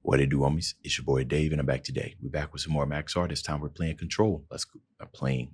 What it do, homies? It's your boy Dave, and I'm back today. We're back with some more Max0r. This time we're playing Control. Let's go. Playing.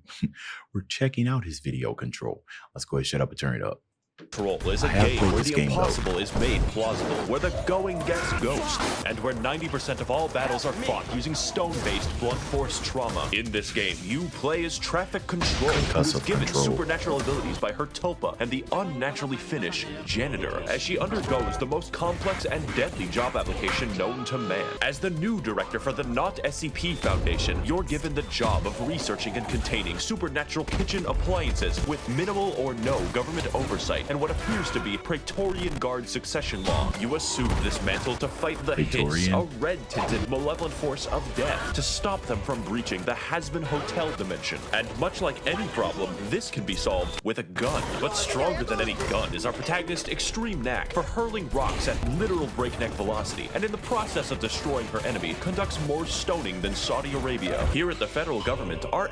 We're checking out his video Control. Let's go ahead, shut up, and turn it up. Control is a game where the impossible is made plausible, where the going gets ghost, and where 90% of all battles are fought using stone-based blunt force trauma. In this game, you play as Traffic Control, who is given supernatural abilities by her tulpa and the unnaturally Finnish janitor, as she undergoes the most complex and deadly job application known to man. As the new director for the Not SCP Foundation, you're given the job of researching and containing supernatural kitchen appliances with minimal or no government oversight and what appears to be Praetorian Guard succession law. You assume this mantle to fight the Hits, a red-tinted malevolent force of death, to stop them from breaching the Has-Been Hotel dimension. And much like any problem, this can be solved with a gun. But stronger than any gun is our protagonist's extreme knack for hurling rocks at literal breakneck velocity, and in the process of destroying her enemy, conducts more stoning than Saudi Arabia. Here at the federal government, our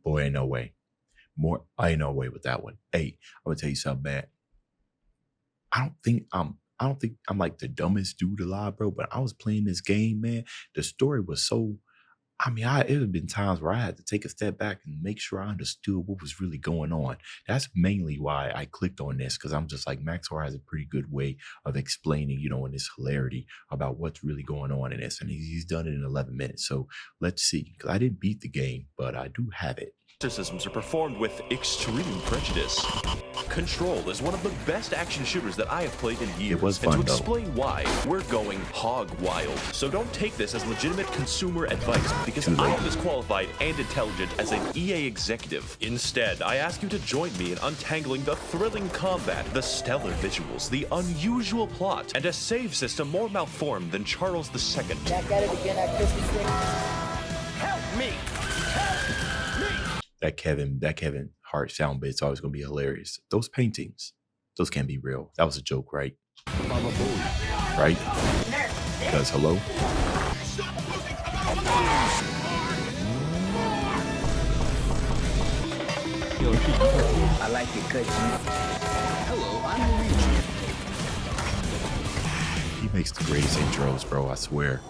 Boy, ain't no way. I ain't no way with that one. Hey, I'm gonna tell you something, man. I don't think I'm like the dumbest dude alive, bro. But I was playing this game, man. The story was so. It have been times where I had to take a step back and make sure I understood what was really going on. That's mainly why I clicked on this, because I'm just like, Max0r has a pretty good way of explaining, in this hilarity about what's really going on in this. And he's done it in 11 minutes. So let's see, because I didn't beat the game, but I do have it. Exorcisms are performed with extreme prejudice. Control is one of the best action shooters that I have played in years. It was fun, and to explain why, we're going hog wild. So don't take this as legitimate consumer advice, because I am as qualified and intelligent as an EA executive. Instead, I ask you to join me in untangling the thrilling combat, the stellar visuals, the unusual plot, and a save system more malformed than Charles II. Back at it again at Christmas Day. Help me! That Kevin Hart sound bit's always gonna be hilarious. Those paintings, those can't be real. That was a joke, right? Right? Because hello? I like it, cut you. Hello, I'm Luigi. He makes the greatest intros, bro, I swear.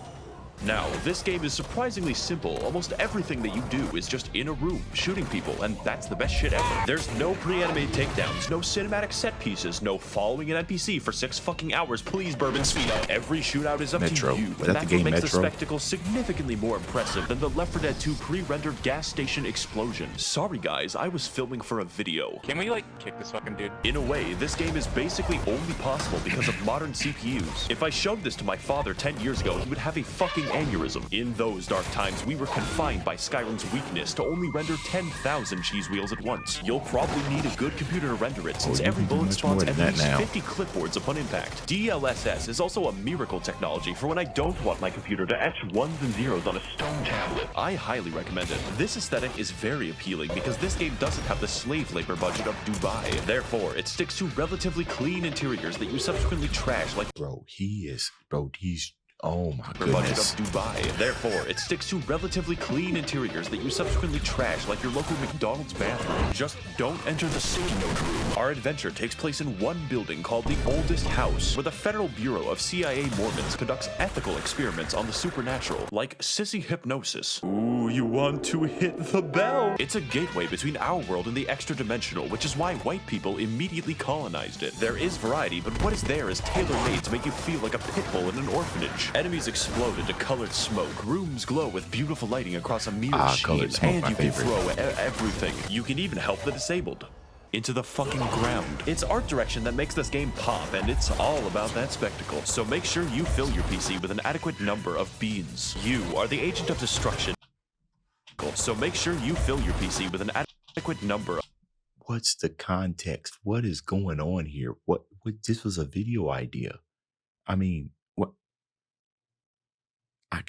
Now, this game is surprisingly simple. Almost everything that you do is just in a room, shooting people, and that's the best shit ever. There's no pre-animated takedowns, no cinematic set pieces, no following an NPC for 6 fucking hours, please, Bourbon Speed. Every shootout is up to you, and that's what makes the spectacle significantly more impressive than the Left 4 Dead 2 pre-rendered gas station explosion. Sorry guys, I was filming for a video. Can we, kick this fucking dude? In a way, this game is basically only possible because of modern CPUs. If I showed this to my father 10 years ago, he would have a fucking aneurysm. In those dark times, we were confined by Skyrim's weakness to only render 10,000 cheese wheels at once. You'll probably need a good computer to render it, since every bullet spawns at least 50 clipboards upon impact. DLSS is also a miracle technology for when I don't want my computer to etch ones and zeros on a stone tablet. I highly recommend it. This aesthetic is very appealing because this game doesn't have the slave labor budget of Dubai. Therefore, it sticks to relatively clean interiors that you subsequently trash like oh my goodness. Budget of Dubai. Therefore, it sticks to relatively clean interiors that you subsequently trash like your local McDonald's bathroom. Just don't enter the sticky note room. Our adventure takes place in one building called the Oldest House, where the Federal Bureau of CIA Mormons conducts ethical experiments on the supernatural, like sissy hypnosis. Ooh, you want to hit the bell? It's a gateway between our world and the extra-dimensional, which is why white people immediately colonized it. There is variety, but what is there is tailor-made to make you feel like a pit bull in an orphanage. Enemies explode into colored smoke. Rooms glow with beautiful lighting across a mirror sheen, and you can throw everything. You can even help the disabled into the fucking ground. It's art direction that makes this game pop, and it's all about that spectacle. So make sure you fill your PC with an adequate number of beans. You are the agent of destruction. So make sure you fill your PC with an adequate number of... What's the context? What is going on here? What this was a video idea. What?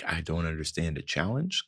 I don't understand the challenge.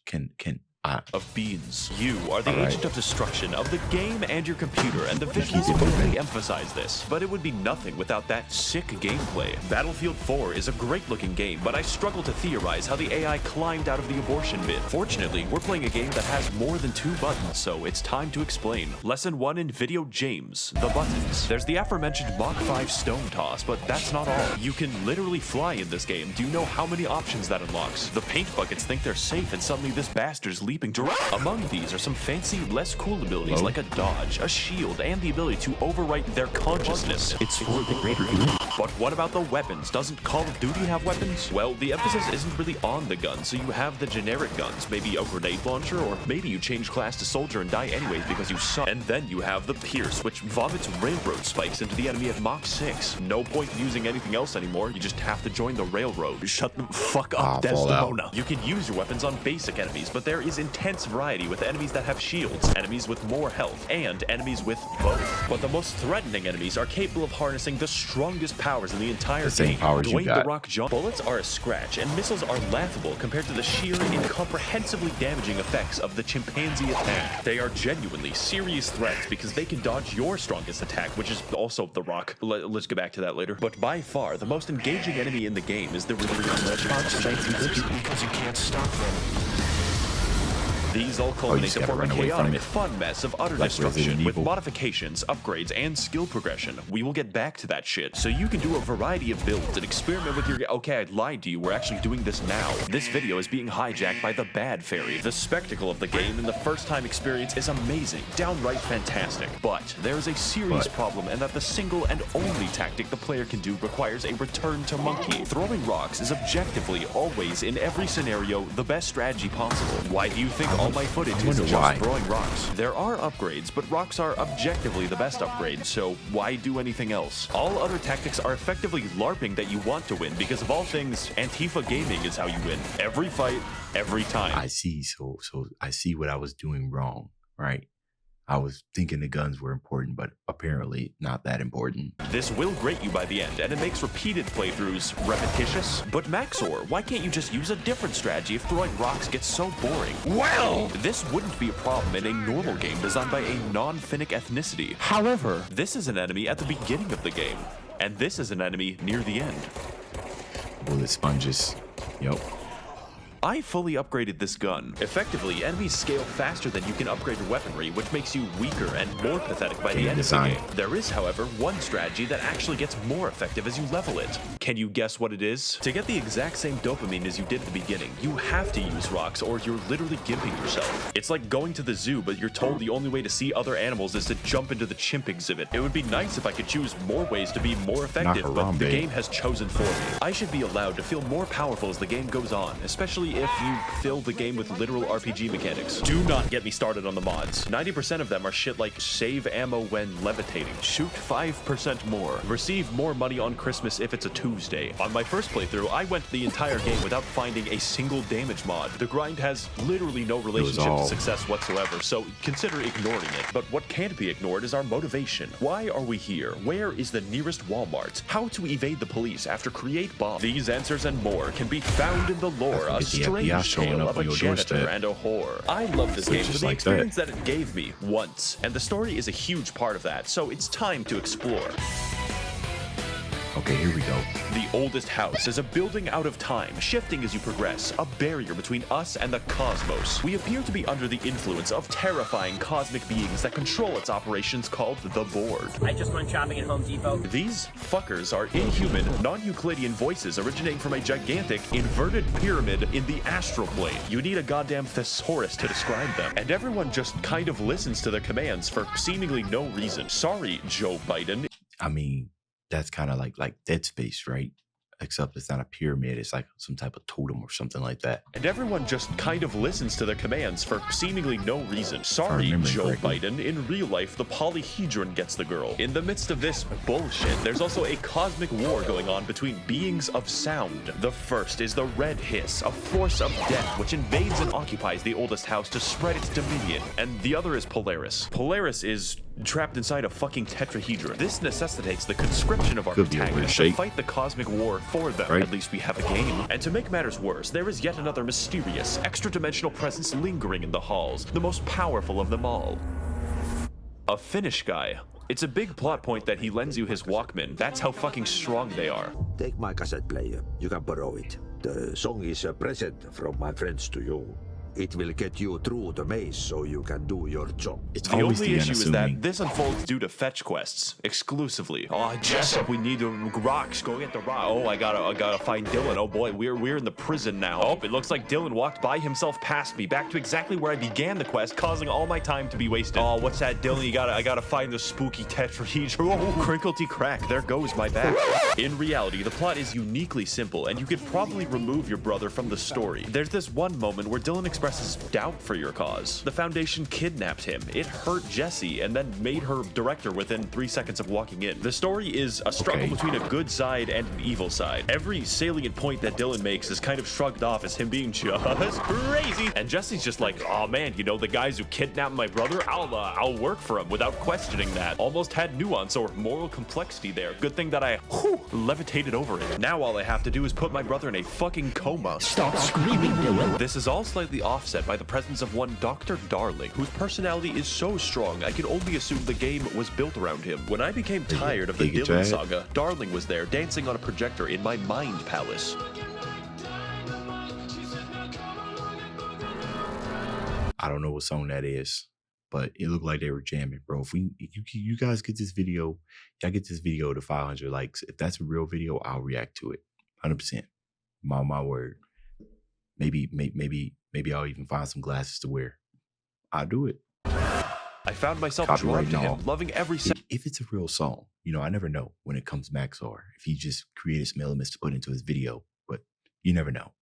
of beans. You are the Alright. agent of destruction of the game and your computer, and the visuals only emphasize this. But it would be nothing without that sick gameplay. Battlefield 4 is a great-looking game, but I struggle to theorize how the AI climbed out of the abortion bin. Fortunately, we're playing a game that has more than 2 buttons, so it's time to explain. Lesson 1 in Video James, the buttons. There's the aforementioned Mach 5 stone toss, but that's not all. You can literally fly in this game. Do you know how many options that unlocks? The paint buckets think they're safe, and suddenly this bastard's leaping to Among these are some fancy, less cool abilities like a dodge, a shield, and the ability to overwrite their consciousness. It's for the greater good. But what about the weapons? Doesn't Call of Duty have weapons? Well, the emphasis isn't really on the guns, so you have the generic guns, maybe a grenade launcher, or maybe you change class to soldier and die anyways because you suck. And then you have the Pierce, which vomits railroad spikes into the enemy at Mach 6. No point in using anything else anymore, you just have to join the railroad. Shut the fuck up, Desdemona. You can use your weapons on basic enemies, but there is intense variety with enemies that have shields, enemies with more health, and enemies with both. But the most threatening enemies are capable of harnessing the strongest powers in the entire game. Dwayne The Rock Johnson. Bullets are a scratch, and missiles are laughable compared to the sheer, incomprehensibly damaging effects of the chimpanzee attack. They are genuinely serious threats because they can dodge your strongest attack, which is also The Rock. Let's get back to that later. But by far, the most engaging enemy in the game is the because you can't stop them. These all culminate to form a chaotic, fun mess of utter destruction with modifications, upgrades, and skill progression. We will get back to that shit, so you can do a variety of builds and experiment with your... Okay, I lied to you, we're actually doing this now. This video is being hijacked by the Bad Fairy. The spectacle of the game and the first-time experience is amazing, downright fantastic. But there's a serious problem, and that the single and only tactic the player can do requires a return to monkey. Throwing rocks is objectively, always, in every scenario, the best strategy possible. Why do you think all my footage is just throwing rocks? There are upgrades, but rocks are objectively the best upgrade, so why do anything else? All other tactics are effectively LARPing that you want to win, because of all things, Antifa gaming is how you win. Every fight, every time. I see, so I see what I was doing wrong, right? I was thinking the guns were important, but apparently not that important. This will grate you by the end, and it makes repeated playthroughs repetitious. But Max0r, why can't you just use a different strategy if throwing rocks gets so boring? Well, this wouldn't be a problem in a normal game designed by a non-Finnic ethnicity. However, this is an enemy at the beginning of the game, and this is an enemy near the end. Bullet sponges. Yep. I fully upgraded this gun. Effectively, enemies scale faster than you can upgrade your weaponry, which makes you weaker and more pathetic by the end of the game. There is, however, one strategy that actually gets more effective as you level it. Can you guess what it is? To get the exact same dopamine as you did at the beginning, you have to use rocks or you're literally gimping yourself. It's like going to the zoo, but you're told the only way to see other animals is to jump into the chimp exhibit. It would be nice if I could choose more ways to be more effective, but the game has chosen for me. I should be allowed to feel more powerful as the game goes on, especially if you fill the game with literal RPG mechanics. Do not get me started on the mods. 90% of them are shit like save ammo when levitating, shoot 5% more, receive more money on Christmas if it's a Tuesday. On my first playthrough, I went the entire game without finding a single damage mod. The grind has literally no relationship to success whatsoever, so consider ignoring it. But what can't be ignored is our motivation. Why are we here? Where is the nearest Walmart? How to evade the police after create bomb? These answers and more can be found in the lore, a strange tale of a janitor and a whore. I love this game for the experience that it gave me once, and the story is a huge part of that, so it's time to explore. Okay, here we go. The oldest house is a building out of time, shifting as you progress, a barrier between us and the cosmos. We appear to be under the influence of terrifying cosmic beings that control its operations called the Board. I just went shopping at Home Depot. These fuckers are inhuman, non-Euclidean voices originating from a gigantic, inverted pyramid in the astral plane. You need a goddamn thesaurus to describe them, and everyone just kind of listens to their commands for seemingly no reason. Sorry, Joe Biden. I mean, that's kind of like Dead Space, right? Except it's not a pyramid, it's like some type of totem or something like that. And everyone just kind of listens to their commands for seemingly no reason. Sorry, Joe Biden. In real life, the polyhedron gets the girl. In the midst of this bullshit, there's also a cosmic war going on between beings of sound. The first is the Red Hiss, a force of death which invades and occupies the oldest house to spread its dominion. And the other is Polaris. Polaris is trapped inside a fucking tetrahedron. This necessitates the conscription of our Could be a weird protagonists to shape. fight the cosmic war for them. Right. At least we have a game. And to make matters worse, there is yet another mysterious, extra-dimensional presence lingering in the halls, the most powerful of them all. A Finnish guy. It's a big plot point that he lends you his Walkman. That's how fucking strong they are. Take my cassette player. You can borrow it. The song is a present from my friends to you. It will get you through the maze so you can do your job. It's The always only the issue is unassuming. that this unfolds due to fetch quests exclusively. Oh, Jessup, we need the rocks. Go get the rock. Oh, I gotta find Dylan. Oh boy, we're in the prison now. Oh, it looks like Dylan walked by himself past me, back to exactly where I began the quest, causing all my time to be wasted. Oh, what's that, Dylan? I gotta find the spooky tetrahedron. Oh, crinklety crack. There goes my back. In reality, the plot is uniquely simple, and you could probably remove your brother from the story. There's this one moment where Dylan expresses doubt for your cause. The Foundation kidnapped him. It hurt Jessie and then made her director within 3 seconds of walking in. The story is a struggle between a good side and an evil side. Every salient point that Dylan makes is kind of shrugged off as him being just crazy. And Jessie's just like, oh man, you know, the guys who kidnapped my brother, I'll work for him without questioning that. Almost had nuance or moral complexity there. Good thing that I levitated over it. Now all I have to do is put my brother in a fucking coma. Stop screaming, Dylan. This is all slightly offset by the presence of one Dr. Darling, whose personality is so strong I can only assume the game was built around him. When I became tired of the Dylan saga, Darling was there dancing on a projector in my mind palace. I don't know what song that is, but it looked like they were jamming, bro. If you guys get this video, y'all get this video to 500 likes. If that's a real video, I'll react to it, 100%. My word. Maybe I'll even find some glasses to wear. I'll do it. I found myself Copyright drawn to and him, all. loving every second If it's a real song, you know, I never know when it comes to Max0r. If he just created some elements to put into his video, but you never know.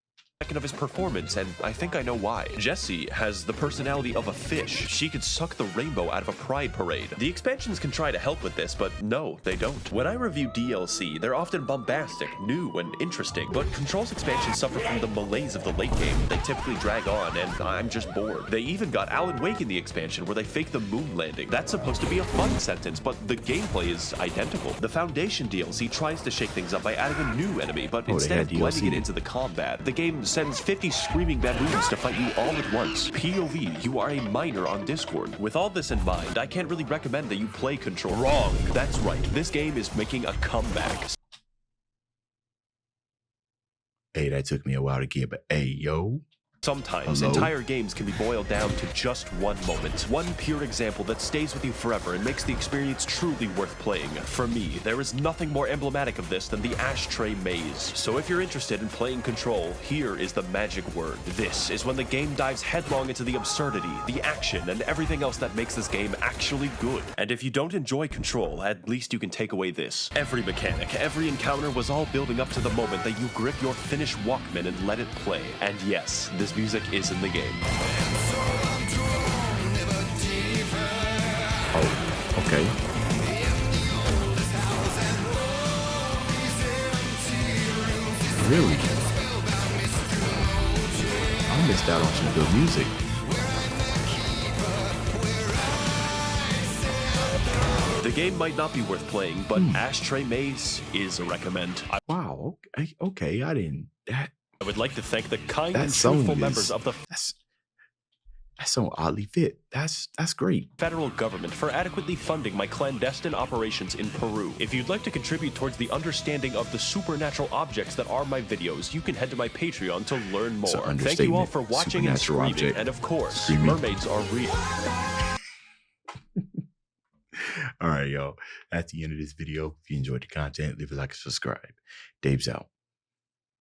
of his performance, and I think I know why. Jessie has the personality of a fish. She could suck the rainbow out of a pride parade. The expansions can try to help with this, but no, they don't. When I review DLC, they're often bombastic, new, and interesting, but Control's expansions suffer from the malaise of the late game. They typically drag on, and I'm just bored. They even got Alan Wake in the expansion where they fake the moon landing. That's supposed to be a fun sentence, but the gameplay is identical. The Foundation DLC tries to shake things up by adding a new enemy, but instead of blending it into the combat, the game sends 50 screaming baboons to fight you all at once. POV, you are a miner on Discord. With all this in mind, I can't really recommend that you play Control. Wrong. That's right. This game is making a comeback. Hey, that took me a while to get, but hey, yo. Sometimes entire games can be boiled down to just one moment. One pure example that stays with you forever and makes the experience truly worth playing. For me, there is nothing more emblematic of this than the ashtray maze. So if you're interested in playing Control, here is the magic word. This is when the game dives headlong into the absurdity, the action, and everything else that makes this game actually good. And if you don't enjoy Control, at least you can take away this. Every mechanic, every encounter was all building up to the moment that you grip your Finnish Walkman and let it play. And yes, this music is in the game. Oh, okay. Really? I missed out on some good music. The game might not be worth playing, but Ashtray Maze is a recommend. Wow. Okay. I didn't. I would like to thank the kind That and song truthful is- members of the That song oddly fit. That's great. federal government for adequately funding my clandestine operations in Peru. If you'd like to contribute towards the understanding of the supernatural objects that are my videos, you can head to my Patreon to learn It's an more. Thank you all understatement. for watching and Supernatural streaming. object. And of course, Streaming. mermaids are real. All right, y'all. That's the end of this video. If you enjoyed the content, leave a like and subscribe. Dave's out.